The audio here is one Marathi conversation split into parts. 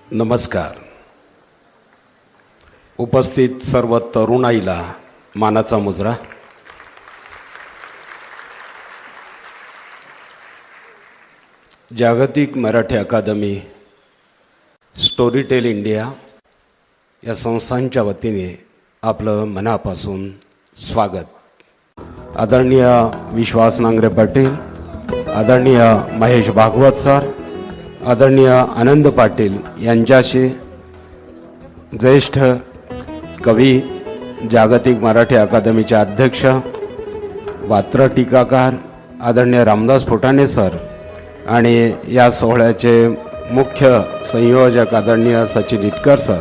नमस्कार. उपस्थित सर्व तरुणाईला मानाचा मुजरा. जागतिक मराठी अकादमी, स्टोरीटेल इंडिया या संस्थांच्या वतीने आपलं मनापासून स्वागत. आदरणीय विश्वास नांगरे पाटील, आदरणीय महेश भागवत सर, आदरणीय आनंद पाटील यांच्याशी ज्येष्ठ कवी, जागतिक मराठी अकादमीचे अध्यक्ष, वात्र टीकाकार आदरणीय रामदास फुटाणे सर आणि या सोहळ्याचे मुख्य संयोजक आदरणीय सचिन इटकर सर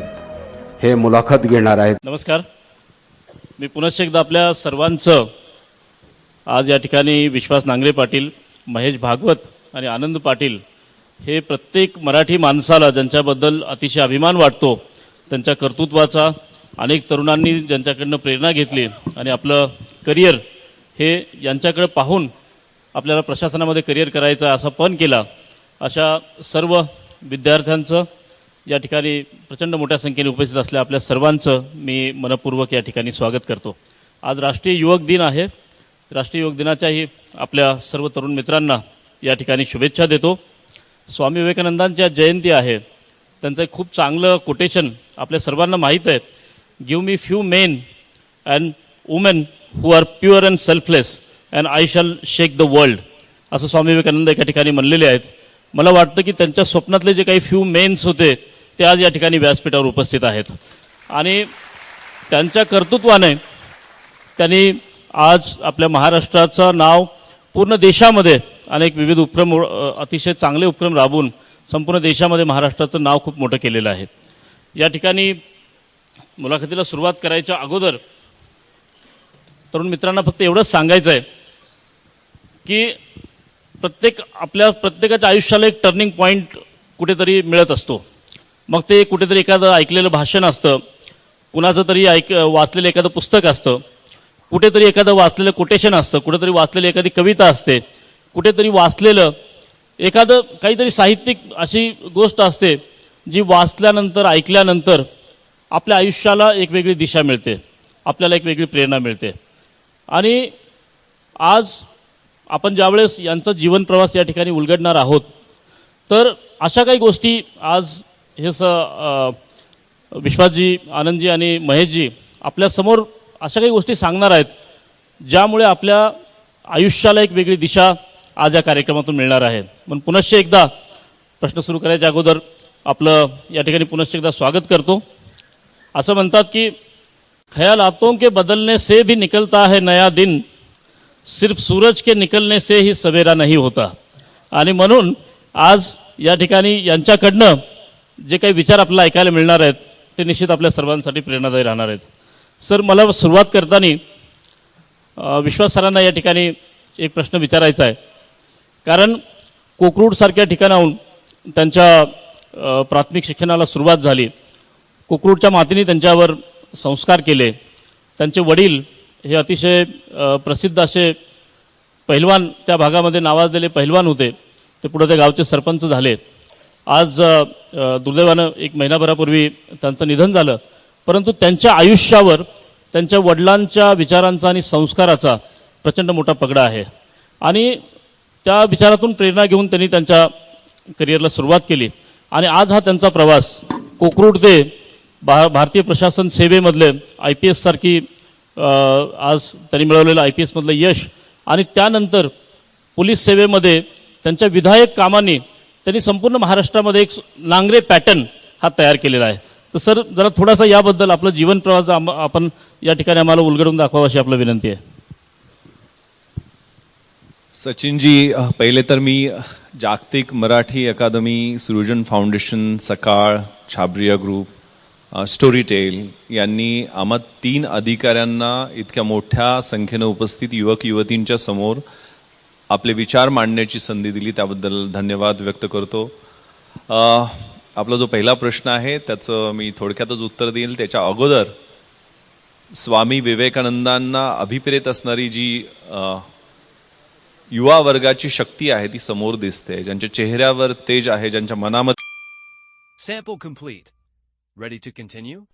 हे मुलाखत घेणार आहेत. नमस्कार. मी पुनश्च एकदा आपल्या सर्वांचं आज या ठिकाणी विश्वास नांगरे पाटील, महेश भागवत आणि आनंद पाटील हे प्रत्येक मराठी माणसाला ज्यांच्याबद्दल अतिशय अभिमान वाटतो, त्यांच्या कर्तृत्वाचा, अनेक तरुणांनी ज्यांच्याकडनं प्रेरणा घेतली आणि आपलं करिअर हे यांच्याकडे पाहून आपल्याला प्रशासनामध्ये करिअर करायचा असा पण केला, अशा सर्व विद्यार्थ्यांचं या ठिकाणी प्रचंड मोठ्या संख्येने उपस्थित असल्या आपल्या सर्वांचं मी मनपूर्वक या ठिकाणी स्वागत करतो. आज राष्ट्रीय युवक दिन आहे. राष्ट्रीय युवक दिनाच्याही आपल्या सर्व तरुण मित्रांना या ठिकाणी शुभेच्छा देतो. स्वामी विवेकानंदांच्या जयंती आहे. त्यांचं एक खूप चांगलं कोटेशन आपल्या सर्वांना माहीत आहे. Give me few men and women who are pure and selfless and I shall shake the world, असं स्वामी विवेकानंद एका ठिकाणी म्हणलेले आहेत. मला वाटतं की त्यांच्या स्वप्नातले जे काही फ्यू मेन्स होते ते आज या ठिकाणी व्यासपीठावर उपस्थित आहेत आणि त्यांच्या कर्तृत्वाने त्यांनी आज आपल्या महाराष्ट्राचं नाव पूर्ण देशामध्ये अनेक विविध उपक्रम, अतिशय चांगले उपक्रम राबवून संपूर्ण देशामध्ये महाराष्ट्राचं नाव खूप मोठं केलेलं आहे. या ठिकाणी मुलाखतीला सुरुवात करायच्या अगोदर तरुण मित्रांना फक्त एवढंच सांगायचं आहे की प्रत्येकाच्या आयुष्याला एक टर्निंग पॉईंट कुठेतरी मिळत असतो. मग ते कुठेतरी एखादं ऐकलेलं भाषण असतं, कुणाचं तरी वाचलेलं एखादं पुस्तक असतं, कुठेतरी एखादं वाचलेलं कोटेशन असतं, कुठेतरी वाचलेली एखादी कविता असते, कुठेतरी वाचलेलं एखादं काहीतरी साहित्यिक अशी गोष्ट असते जी वाचल्यानंतर, ऐकल्यानंतर आपल्या आयुष्याला एक वेगळी दिशा मिळते, आपल्याला एक वेगळी प्रेरणा मिळते. आणि आज आपण ज्यावेळेस यांचा जीवन प्रवास या ठिकाणी उलगडणार आहोत, तर अशा काही गोष्टी आज हे विश्वासजी, आनंदजी आणि महेशजी आपल्यासमोर अशा काही गोष्टी सांगणार आहेत ज्यामुळे आपल्या आयुष्याला एक वेगळी दिशा आज या कार्यक्रमातून मिळणार आहे. म्हणून पुनश्च एकदा प्रश्न सुरू करायच्या अगोदर आपलं या ठिकाणी पुनश्च एकदा स्वागत करतो. असं म्हणतात की ख्यालातों के बदलने से भी निकलता है नया दिन, सिर्फ सूरज के निकलने से ही सवेरा नहीं होता. आणि म्हणून आज या ठिकाणी यांच्याकडनं जे काही विचार आपल्याला ऐकायला मिळणार आहेत ते निश्चित आपल्या सर्वांसाठी प्रेरणादायी राहणार आहेत. सर, मला सुरुवात करताना विश्वास सरांना या ठिकाणी एक प्रश्न विचारायचा आहे. कारण कोकरूडसारख्या ठिकाणाहून त्यांच्या प्राथमिक शिक्षणाला सुरुवात झाली. कोकरूडच्या मातीने त्यांच्यावर संस्कार केले. त्यांचे वडील हे अतिशय प्रसिद्ध असे पहिलवान, त्या भागामध्ये नावाजलेले पहिलवान होते. ते पुढे त्या गावचे सरपंच झाले. आज दुर्दैवानं एक महिनाभरापूर्वी त्यांचं निधन झालं. परंतु त्यांच्या आयुष्यावर त्यांच्या वडिलांच्या विचारांचा आणि संस्काराचा प्रचंड मोठा पगडा आहे आणि त्या विचारातून प्रेरणा घेऊन त्यांनी त्यांच्या करिअरला सुरुवात केली. आणि आज हा त्यांचा प्रवास कोकरूड ते भारतीय प्रशासन सेवेमधले IPS सारखी आज त्यांनी मिळवलेलं IPS मधलं यश आणि त्यानंतर पोलीस सेवेमध्ये त्यांच्या विधायक कामांनी त्यांनी संपूर्ण महाराष्ट्रामध्ये एक नांगरे पॅटर्न हा तयार केलेला आहे. तर सर, जरा थोडासा याबद्दल आपलं जीवन प्रवास आपण या ठिकाणी आम्हाला उलगडून दाखवावं अशी आपलं विनंती आहे. सचिनजी, पहिले तर मी जागतिक मराठी अकादमी, सृजन फाउंडेशन, सकाळ, छाबरिया ग्रुप, स्टोरीटेल यांनी आम्हा 3 अधिकाऱ्यांना इतक्या मोठ्या संख्येनं उपस्थित युवक युवतींच्या समोर आपले विचार मांडण्याची संधी दिली, त्याबद्दल धन्यवाद व्यक्त करतो. आपला जो पहिला प्रश्न आहे त्याचं मी थोडक्यातच उत्तर देईल. त्याच्या अगोदर स्वामी विवेकानंदांना अभिप्रेत असणारी जी युवा वर्गाची शक्ती आहे ती समोर दिसते, ज्यांच्या चेहऱ्यावर तेज आहे, ज्यांच्या मनामध्ये Sample complete. Ready to continue?